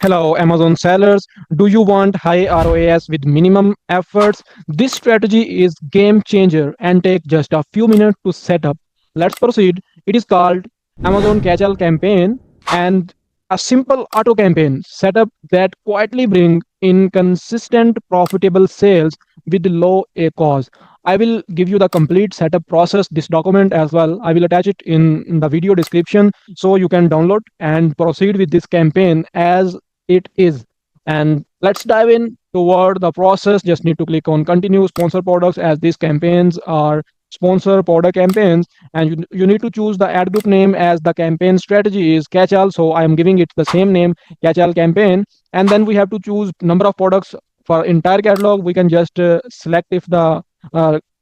Hello, Amazon sellers. Do you want high ROAS with minimum efforts? This strategy is game changer and take just a few minutes to set up. Let's proceed. It is called Amazon Catch-all campaign and a simple auto campaign setup that quietly bring in consistent profitable sales with low ACoS. I will give you the complete setup process, this document as well. I will attach it in the video description so you can download and proceed with this campaign as it is. And let's dive in toward the process. Just need to click on continue sponsor products as these campaigns are sponsor product campaigns, and you need to choose the ad group name as the campaign strategy is catch all, so I am giving it the same name, catch all campaign. And then we have to choose number of products. For entire catalog we can just select. If the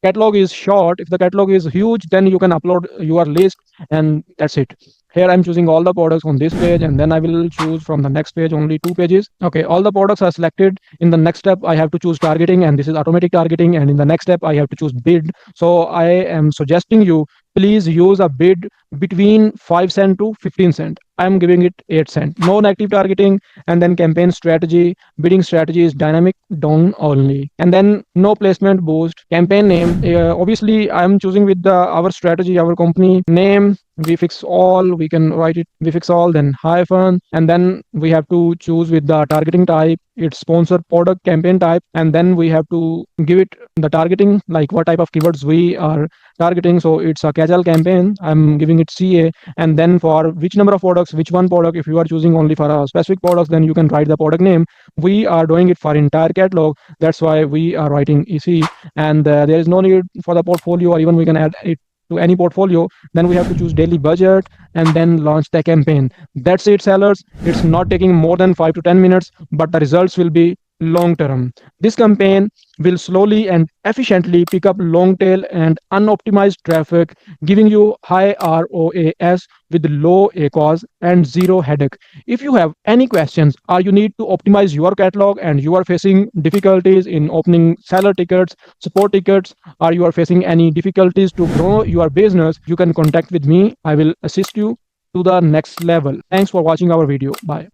catalog is short, if the catalog is huge, then you can upload your list, and that's it. Here I'm choosing all the products on this page, and then I will choose from the next page only 2 pages. Okay, all the products are selected. In the next step I have to choose targeting, and this is automatic targeting. And in the next step I have to choose bid. So I am suggesting you, please use a bid between 5 cent to 15 cent. I'm giving it 8 cent. No negative targeting. And then campaign strategy, bidding strategy is dynamic down only. And then no placement boost. Campaign name, obviously I'm choosing with the our strategy, our company name. We fix all, we can write it we fix all, then hyphen. And then we have to choose with the targeting type, it's sponsor product campaign type. And then we have to give it the targeting, like what type of keywords we are targeting. So it's a casual campaign, I'm giving it CA. And then for which number of products, which one product, if you are choosing only for a specific products, then you can write the product name. We are doing it for entire catalog, that's why we are writing EC. And there is no need for the portfolio, or even we can add it to any portfolio. Then we have to choose daily budget and then launch the campaign. That's it, sellers. It's not taking more than 5 to 10 minutes, but the results will be long term. This campaign will slowly and efficiently pick up long tail and unoptimized traffic, giving you high ROAS with low ACoS and zero headache. If you have any questions, or you need to optimize your catalog and you are facing difficulties in opening seller tickets, support tickets, or you are facing any difficulties to grow your business, you can contact with me. I will assist you to the next level. Thanks for watching our video. Bye.